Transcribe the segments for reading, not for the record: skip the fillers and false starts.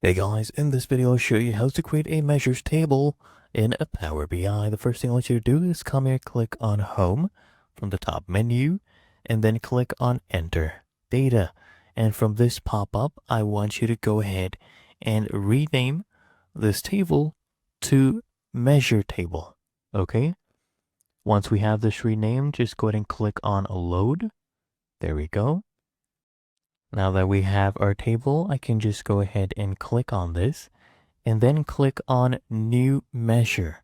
Hey guys, in this video I'll show you how to create a measures table in a Power BI. The first thing I want you to do is come here, click on Home from the top menu, and then click on Enter Data. And from this pop-up, I want you to go ahead and rename this table to Measure Table. Okay? Once we have this renamed, just go ahead and click on Load. There we go. Now that we have our table, I can just go ahead and click on this and then click on New Measure.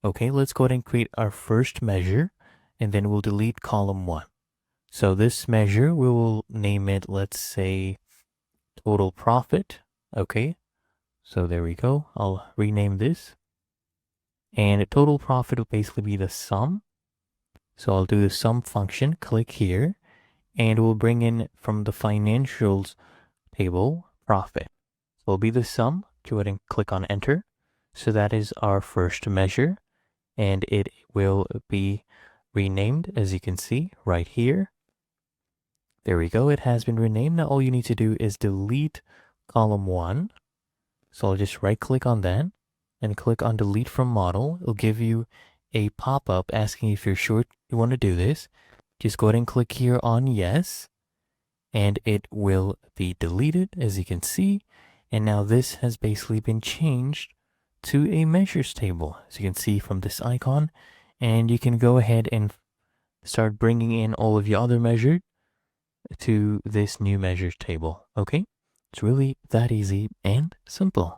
Okay, let's go ahead and create our first measure and then we'll delete column 1. So this measure, we will name it, let's say, total profit. Okay, so there we go. I'll rename this. And total profit will basically be the sum. So I'll do the sum function, click here, and we'll bring in from the financials table profit. So it'll be the sum. Go ahead and click on enter. So that is our first measure, and it will be renamed, as you can see right here. There we go. It has been renamed. Now all you need to do is delete column 1. So I'll just right click on that and click on delete from model. It'll give you a pop-up asking if you're sure you want to do this. Just go ahead and click here on yes, and it will be deleted, as you can see. And now this has basically been changed to a measures table, as you can see from this icon. And you can go ahead and start bringing in all of your other measures to this new measures table. Okay, it's really that easy and simple.